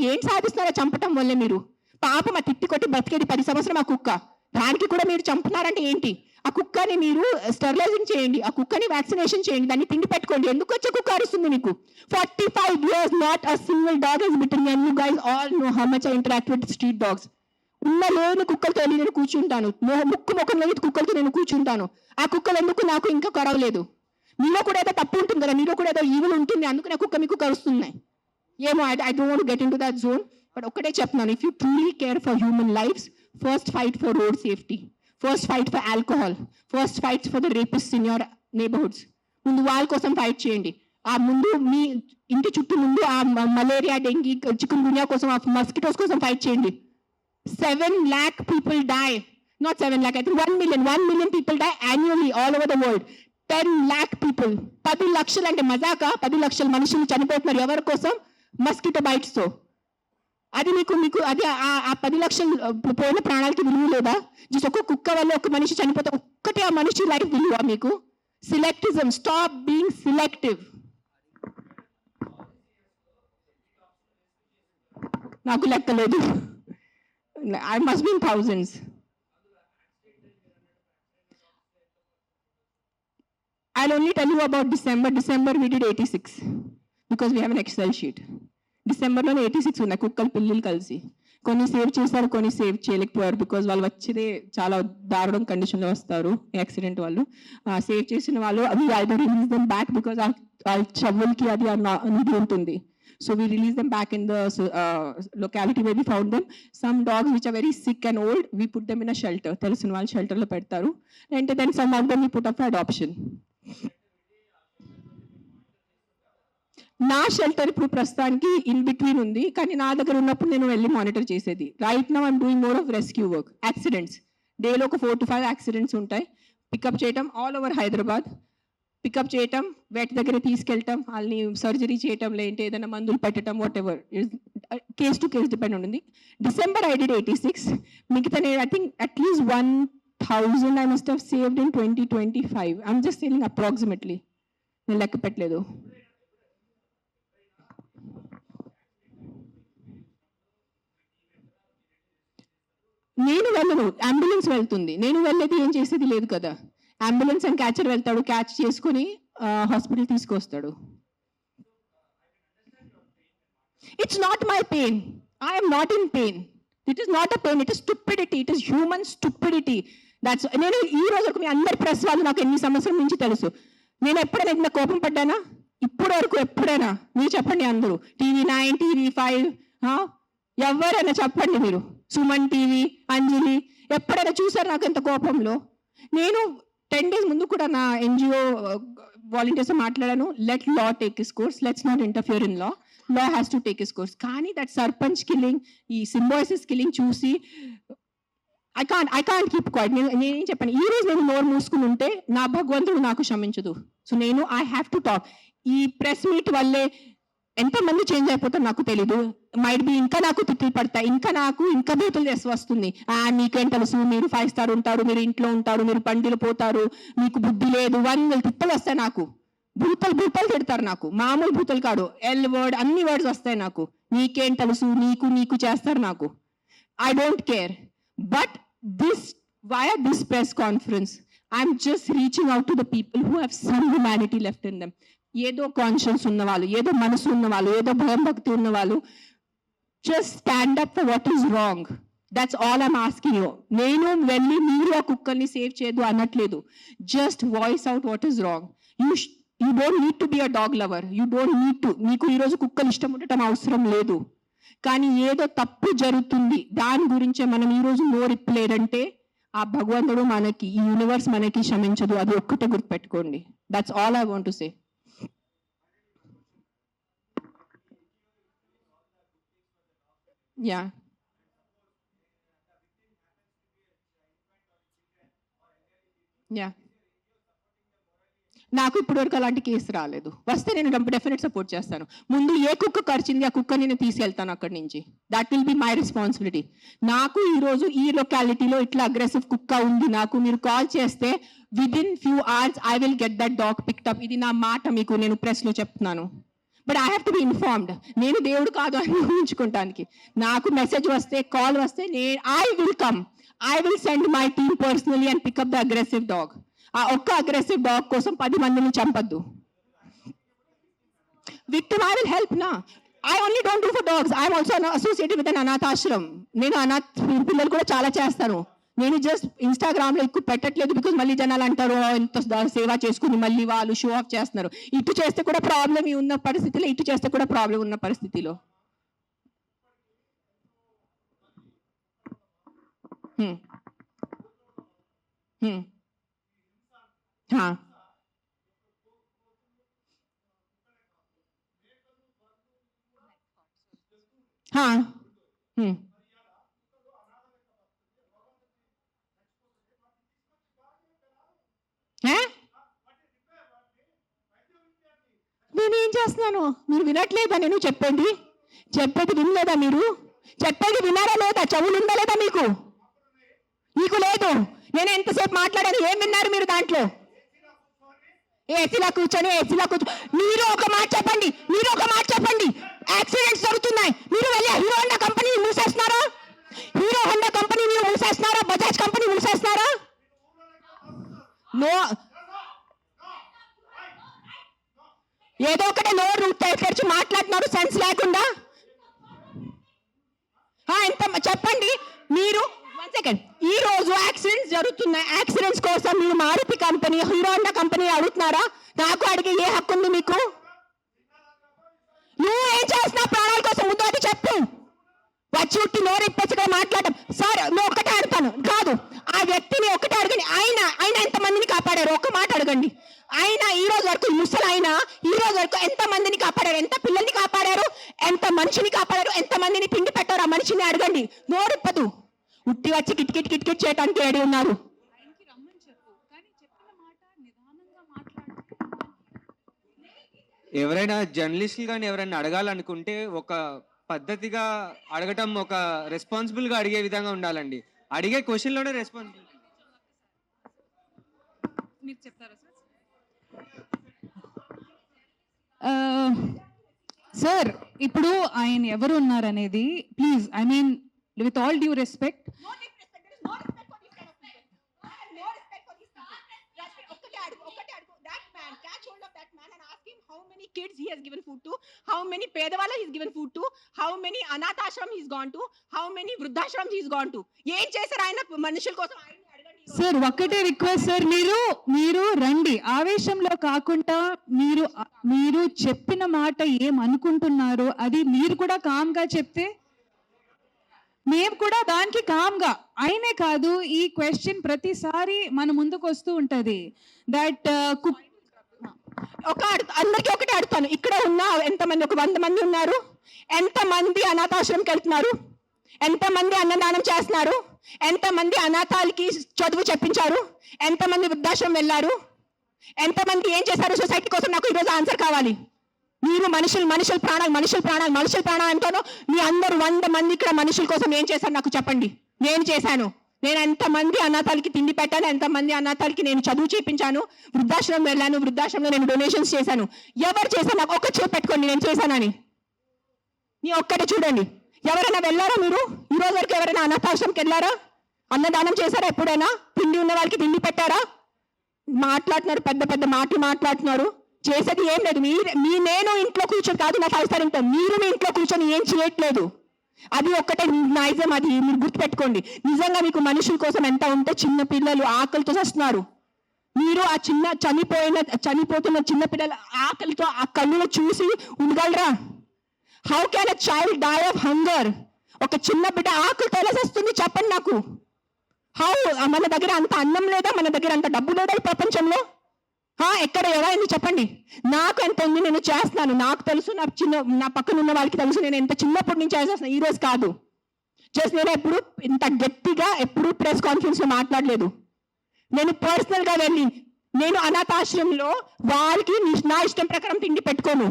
ఏం సాధిస్తున్నారో చంపటం వల్లే? మీరు పాపం ఆ తిట్టి కొట్టి బతికేది 10 సంవత్సరం ఆ కుక్క, దానికి కూడా మీరు చంపుతున్నారంటే ఏంటి? ఆ కుక్కని మీరు స్టెరిలైజింగ్ చేయండి, ఆ కుక్కని వ్యాక్సినేషన్ చేయండి, దాన్ని తిండి పెట్టుకోండి. ఎందుకు వచ్చే కుక్క అరుస్తుంది మీకు? 45 years not a single dog has bitten me, and you guys all know how much I interact with street dogs. లేని కుక్కలతో నేను కూర్చుంటాను, ముఖం లేని కుక్కలతో నేను కూర్చుంటాను. ఆ కుక్కలు ఎందుకు నాకు ఇంకా కరవలేదు? మీలో కూడా ఏదో తప్పు ఉంటుంది కదా, మీలో కూడా ఏదో ఈవులు ఉంటుంది, అందుకు నా కుక్క మీకు కరుస్తున్నాయి ఏమో. I don't want get into that zone. But ఒక్కటే చెప్తున్నాను, if you truly care for human lifes, first fight for road safety, first fight for alcohol, first fight for the rapist in your neighbourhoods. ముందు వాళ్ళ కోసం fight చేయండి. ఆ ముందు మీ ఇంటి చుట్టూ ముందు ఆ మలేరియా, డెంగీ, చికెన్ గున్యా కోసం, ఆ మస్కిటోస్ కోసం ఫైట్ చేయండి. 7 lakh people die, not 7 lakh, I think 1 million people die annually all over the world. 10 lakh people, 10 లక్షలు అంటే మజాకా? 10 లక్షల మనుషులు చనిపోతున్నారు ఎవరి కోసం? మస్కిటో బైట్స్ తో. అది మీకు అది ఆ 10 లక్షలు పోయిన ప్రాణాలకి విలువ లేదా? జస్ట్ ఒక కుక్క వల్ల ఒక మనిషి చనిపోతే ఒక్కటే ఆ మనిషి లైఫ్ విలువ మీకు? సిలెక్టిజం, స్టాప్ బీయింగ్ సిలెక్టివ్. నాకు లెక్కలేదు. I must be in thousands. I'll only tell you about December. December we did 86 because we have an Excel sheet. December లో 86 ఉన్నాయి కుక్కలు పిల్లలు కలిసి. కొన్ని సేవ్ చేశారు, కొన్ని సేవ్ చేయలేకపోయారు బికాజ్ వాళ్ళు వచ్చేదే చాలా దారుణం కండిషన్లో వస్తారు యాక్సిడెంట్ వాళ్ళు. సేవ్ చేసిన వాళ్ళు అవి ఐదో రిలీజ్ దెమ్ బ్యాక్ బికాజ్ ఆ చెవులకి అది నిధి ఉంటుంది. So we release them back in the locality where we found them. Some dogs which are very sick and old, we put them in a shelter. Telusina vallu shelter lo pettaru. And then some of them we put up for adoption. నా shelter ఇప్పుడు ప్రస్తుతానికి in between ఉంది, కానీ నా దగ్గర ఉన్నప్పుడు నేను వెళ్ళి మానిటర్ చేసేది. Right now I'm doing more of rescue work. Accidents డేలో ఒక 4 to 5 యాక్సిడెంట్స్ ఉంటాయి. పికప్ చేయటం ఆల్ ఓవర్ హైదరాబాద్, పికప్ చేయటం, వెట్ దగ్గర తీసుకెళ్ళటం, వాళ్ళని సర్జరీ చేయటం, లేదంటే ఏదైనా మందులు పెట్టడం, whatever case to case depend ఉంటుంది. December I did 86. మిగతా నేను I think at least 1000 I must have saved in 2025. I'm just saying approximately, నేను లెక్క పెట్టలేదు. నేను వెళ్ళను, అంబులెన్స్ వెళ్తుంది. నేను వెళ్ళేది ఏం చేసేది లేదు కదా. అంబులెన్స్ అండ్ క్యాచర్ వెళ్తాడు, క్యాచ్ చేసుకుని హాస్పిటల్ తీసుకొస్తాడు. It's not my pain. I'm not in pain. It is not a pain, it is stupidity. It is human stupidity. That's నేను ఈ రోజు మీ అందరి ప్రెస్ వాళ్ళు నాకు ఎన్ని సంవత్సరం నుంచి తెలుసు. నేను ఎప్పుడైనా ఇంత కోపం పడ్డానా? ఇప్పుడు వరకు ఎప్పుడైనా? మీరు చెప్పండి అందరూ. TV9, TV5 ఎవరైనా చెప్పండి మీరు. సుమన్ టీవీ, అంజలి ఎప్పుడైనా చూసారు నాకు ఎంత కోపంలో? నేను 10 days ముందు కూడా నా NGO వాలంటీర్స్ మాట్లాడాను. Let law take his course, let's not interfere in law, law has to take his course. కానీ దట్ సర్పంచ్ కిల్లింగ్, ఈ సింబాయిసిస్ కిల్లింగ్ చూసి ఐ కాంట్ కీప్ క్వైట్. నేనేం చెప్పాను, ఈ రోజు నేను నోరు మూసుకుని ఉంటే నా భగవంతుడు నాకు క్షమించదు. సో నేను ఐ హ్యావ్ టు టాక్. ఈ ప్రెస్ మీట్ వల్లే ఎంతమంది చేంజ్ అయిపోతారు నాకు తెలీదు. మైట్ బి ఇంకా నాకు తిట్లు పడతాయి, ఇంకా బూతులు చేసి వస్తుంది. మీకేం తెలుసు, మీరు 5 స్టార్ ఉంటారు, మీరు ఇంట్లో ఉంటారు, మీరు బండిలు పోతారు, మీకు బుద్ధి లేదు, 100 తిప్పలు వస్తాయి నాకు. భూతలు తిడతారు నాకు, మామూలు భూతలు కాదు, ఎల్ వర్డ్ అన్ని వర్డ్స్ వస్తాయి నాకు. నీకేం తెలుసు, నీకు చేస్తారు నాకు. I don't care. But via this press conference, I'm just reaching out to the people who have some humanity left in them. ఏదో కాన్షియన్స్ ఉన్నవాళ్ళు, ఏదో మనసు ఉన్నవాళ్ళు, ఏదో భయం భక్తి ఉన్నవాళ్ళు, just stand up for what is wrong. That's all I'm asking you. నేను వెళ్ళి మీరు ఆ కుక్కల్ని సేవ్ చేయదు అనట్లేదు. Just voice out what is wrong. You don't need to be a dog lover. You don't need to. మీకు ఈరోజు కుక్కలు ఇష్టం ఉండటం అవసరం లేదు. కానీ ఏదో తప్పు జరుగుతుంది, దాని గురించే మనం ఈరోజు నోరిప్పలేదంటే ఆ భగవంతుడు మనకి, ఈ యూనివర్స్ మనకి క్షమించదు. అది ఒక్కటే గుర్తుపెట్టుకోండి. That's all I want to say. Yeah, yeah, నాకు ఇప్పటివరకు అలాంటి కేసు రాలేదు. వస్తే నేను డెఫినెట్ సపోర్ట్ చేస్తాను. ముందు ఏ కుక్క కరిచింది ఆ కుక్క నేను తీసుకెళ్తాను అక్కడి నుంచి. That will be my responsibility. నాకు ఈరోజు ఈ లొకాలిటీలో ఇట్లా అగ్రెసివ్ కుక్క ఉంది, నాకు మీరు కాల్ చేస్తే within few hours I will get that dog picked up. ఇది నా మాట, మీకు నేను ప్రెస్లో చెప్తున్నాను. But I have to be informed. నేను దేవుడు కాదు అని ఊహించుకోవటానికి. నాకు మెసేజ్ వస్తే, కాల్ వస్తే, I will come. I will send my team personally and pick up the aggressive dog. ఆ ఒక్క అగ్రెసివ్ డాగ్ కోసం 10 మందిని చంపద్దు. విక్టిమ్ ఐ విల్ హెల్ప్ నా. I only don't do for dogs. I'm also associated with an అనాథాశ్రమం. నేను అనాథ పిల్లలు కూడా చాలా చేస్తాను. నేను జస్ట్ ఇన్స్టాగ్రామ్ లో ఎక్కువ పెట్టట్లేదు, బికాజ్ మళ్ళీ జనాలు అంటారు ఎంత సేవ చేసుకుని మళ్ళీ వాళ్ళు షో ఆఫ్ చేస్తున్నారు. ఇటు చేస్తే కూడా ప్రాబ్లం ఉన్న పరిస్థితిలో, ఇటు చేస్తే కూడా ప్రాబ్లం ఉన్న పరిస్థితిలో. हाँ, हाँ, నేనేం చేస్తున్నాను? మీరు వినట్లేదా? నేను చెప్పేది వినలేదా? మీరు చెప్పేది వినారా లేదా? చెవులు ఉందా లేదా మీకు? లేదు. నేను ఎంతసేపు మాట్లాడాను, ఏం విన్నారు మీరు దాంట్లో? ఏసీలో కూర్చొని మీరు ఒక మాట చెప్పండి. యాక్సిడెంట్స్ జరుగుతున్నాయి, మీరు వెళ్ళి హీరో హోండా కంపెనీ మూసేస్తున్నారా? బజాజ్ కంపెనీ మూసేస్తున్నారా? నో, ఏదో ఒకటే నోరు తెరిచి మాట్లాడుతున్నారు సెన్స్ లేకుండా. ఎంత చెప్పండి మీరు. 1 సెకండ్. ఈ రోజు యాక్సిడెంట్స్ జరుగుతున్నాయి, యాక్సిడెంట్స్ కోసం మీరు Maruti company, Hero Honda company అడుగుతున్నారా? నాకు అడిగే ఏ హక్కు ఉంది మీకు? నువ్వు ఏం చేస్తున్నావు ప్రాణాల కోసం? ముందు అది చెప్పు. వచ్చి ఉట్టి నోరు ఇప్పచ్చిగా మాట్లాడటం. సార్ నువ్వు ఒకటే అడుగుతాను కాదు, ఆ వ్యక్తిని ఒకటే అడగండి. ఆయన ఎంతమందిని కాపాడారు? ఒక్క మాట అడగండి. ఆయన ఈ రోజు వరకు, ముసలైనా ఈ రోజు వరకు ఎంత మందిని కాపాడారు? ఎంత పిల్లల్ని కాపాడారు? ఎంత మనిషిని కాపాడారు? ఎంత మందిని తిండి పెట్టారు? ఆ మనిషిని అడగండి. నోరిప్పదు. ఉట్టి వచ్చి కిట్ చేయడానికి రెడీ ఉన్నారు. ఎవరైనా జర్నలిస్టులు కానీ ఎవరైనా అడగాలనుకుంటే ఒక పద్ధతిగా అడగటం, ఒక రెస్పాన్సిబుల్గా అడిగే విధంగా ఉండాలండి. అడిగే క్వశ్చన్లోనే రెస్పాన్సిబుల్. మీరు చెప్తారా సార్? ఇప్పుడు ఆయన ఎవరు ఉన్నారనేది please, I mean with all due respect, how many kids he has given food to, how many pedavalla he's given food to, how many anath ashram he's gone to, how many vruddhashrams he's gone to. ఏం చేశారు ఆయన మనుషుల కోసం? Sir ఒక్కటే request sir, మీరు రండి, ఆవేశంలో కాకుండా మీరు చెప్పిన మాట ఏం అనుకుంటున్నారో అది మీరు కూడా కామ్ గా చెప్తే మేము కూడా దానికి కామ్ గా. అయినే కాదు, ఈ క్వశ్చన్ ప్రతిసారి మన ముందుకు వస్తూ ఉంటది. దట్ అందరికీ ఒకటే అడుగుతాను, ఇక్కడ ఉన్న ఎంతమంది, ఒక 100 మంది ఉన్నారు, ఎంతమంది అనాథాశ్రమంకి వెళ్తున్నారు? ఎంతమంది అన్నదానం చేస్తున్నారు? ఎంతమంది అనాథాలకి చదువు చెప్పించారు? ఎంతమంది వృద్ధాశ్రమం వెళ్ళారు? ఎంతమంది ఏం చేశారు సొసైటీ కోసం? నాకు ఈరోజు ఆన్సర్ కావాలి. మీరు మనుషుల ప్రాణాలు అంటాను. మీ అందరూ 100 మంది ఇక్కడ మనుషుల కోసం ఏం చేశారు నాకు చెప్పండి. నేను చేశాను. నేను ఎంతమంది అనాథాలకి తిండి పెట్టాను, ఎంతమంది అనాథాలకి నేను చదువు చేయించాను, వృద్ధాశ్రమం వెళ్ళాను, వృద్ధాశ్రమంలో నేను డొనేషన్స్ చేశాను. ఎవరు చేశాను? నాకు ఒక్క చేయి పెట్టుకోండి నేను చేశానని. నీ ఒక్కటే చూడండి. ఎవరైనా వెళ్ళారా మీరు? ఈ రోజు వరకు ఎవరైనా అనాథాశ్రమంకి వెళ్ళారా? అన్నదానం చేశారా ఎప్పుడైనా? తిండి ఉన్న వాళ్ళకి తిండి పెట్టారా? మాట్లాడుతున్నారు, పెద్ద పెద్ద మాటలు మాట్లాడుతున్నారు. చేసేది ఏం లేదు. నేను ఇంట్లో కూర్చొని కాదు, నా 5 స్టార్ ఇంట్లో మీరు మీ ఇంట్లో కూర్చొని ఏం చేయట్లేదు. అది ఒక్కటే నైజం. అది మీరు గుర్తుపెట్టుకోండి. నిజంగా మీకు మనుషుల కోసం ఎంత ఉంటే, చిన్న పిల్లలు ఆకలితో వస్తున్నారు. మీరు ఆ చనిపోతున్న చిన్న పిల్లల ఆకలితో ఆ కళ్ళులో చూసి ఉండగలరా? How can a child die of hunger? ఒక చిన్న బిడ్డ ఆకలితో ఎలా వస్తుంది చెప్పండి నాకు. హౌ? మన దగ్గర అంత అన్నం లేదా? మన దగ్గర అంత డబ్బు లేదా ఈ ప్రపంచంలో? ఎక్కడ ఎవరైంది చెప్పండి. నాకు ఎంత ఉంది, నేను చేస్తున్నాను. నాకు తెలుసు, నా పక్కన ఉన్న వాళ్ళకి తెలుసు. నేను ఎంత చిన్నప్పటి నుంచి చేస్తున్నాను, ఈ రోజు కాదు. జస్ట్ నేను ఎప్పుడు ఇంత గట్టిగా ఎప్పుడు ప్రెస్ కాన్ఫరెన్స్ లో మాట్లాడలేదు. నేను పర్సనల్ గా వెళ్ళి నేను అనాథాశ్రమంలో వాళ్ళకి నా ఇష్టం ప్రకారం తిండి పెట్టుకోను.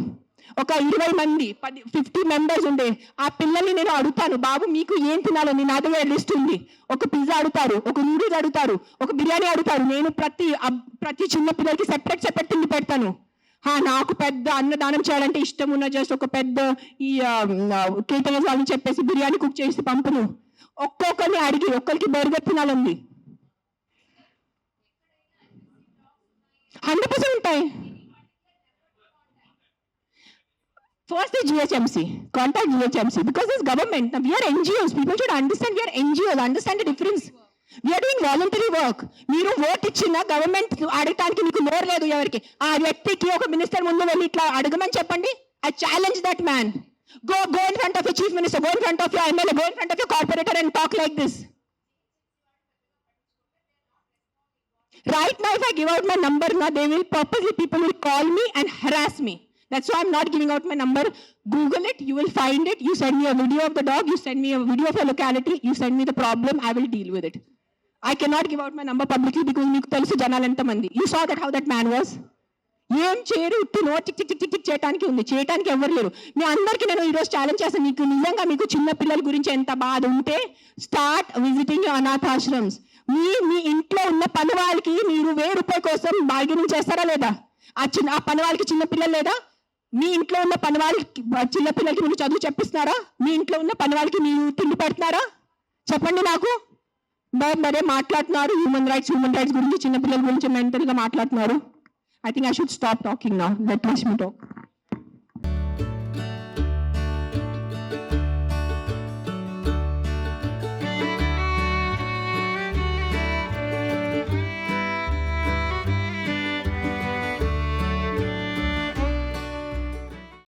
ఒక 20 మంది 50 మెంబర్స్ ఉండే ఆ పిల్లల్ని నేను అడుగుతాను, బాబు మీకు ఏం తినాలని? నా దగ్గర లిస్ట్ ఉంది. ఒక పిజ్జా అడుగుతారు, ఒక నూడిల్స్ అడుగుతారు, ఒక బిర్యానీ అడుగుతారు. నేను ప్రతి చిన్న పిల్లలకి సెపరేట్ తిండి పెడతాను. నాకు పెద్ద అన్నదానం చేయాలంటే ఇష్టం ఉన్న జస్ట్ ఒక పెద్ద ఈ కేటరింగ్ వాళ్ళని చెప్పేసి బిర్యానీ కుక్ చేసి పంపును. ఒక్కొక్కరిని అడిగి ఒక్కరికి బర్గర్ తినాలండి. 100% ఉంటాయి. First is GHMC. Contact GHMC because it's government. Now, we are NGOs. People should understand we are NGOs. Understand the difference. We are doing voluntary work. మీరు ఓట్ ఇచ్చిన గవర్నమెంట్ అడగటానికి మీకు నోరు లేదు. ఎవరికి ఆ వ్యక్తికి ఒక మినిస్టర్ ముందు వెళ్ళి ఇట్లా అడగమని చెప్పండి. I challenge that man. Go in front of your chief minister. Go in front of your MLA. Go in front of your corporator and talk like this. Right now, if I give out my number, now they will purposely people will call me and harass me. That's why I'm not giving out my number. Google it, you will find it. You send me a video of the dog, you send me a video of your locality, you send me the problem, I will deal with it. I cannot give out my number publicly because meeku telusu janalu enta mandi. You saw that how that man was. ఏం చేయరు, ఉట్టి no tick tick tick tick చేయడానికి ఉంది. చేయడానికి ఎవరు లేరు. మీ అందరికీ నేను ఈరోజు ఛాలెంజ్ చేస్తాను. మీకు నిజంగా మీకు చిన్న పిల్లల గురించి ఎంత బాధ ఉంటే స్టార్ట్ విజిటింగ్ యువర్ అనాథాశ్రమ్స్. మీ ఇంట్లో ఉన్న పని వాళ్ళకి మీరు ₹1000 కోసం బార్గెనింగ్ చేస్తారా లేదా? ఆ పని వాళ్ళకి చిన్న పిల్లలు లేదా? మీ ఇంట్లో ఉన్న పని వాళ్ళకి చిన్న పిల్లలకి మీరు చదువు చెప్పిస్తున్నారా? మీ ఇంట్లో ఉన్న పని వాళ్ళకి మీరు తిండి పెడుతున్నారా? చెప్పండి నాకు. మరే మాట్లాడుతున్నారు హ్యూమన్ రైట్స్ గురించి, చిన్న పిల్లల గురించి మెంటల్ గా మాట్లాడుతున్నారు. I think I should stop talking now. Let me talk.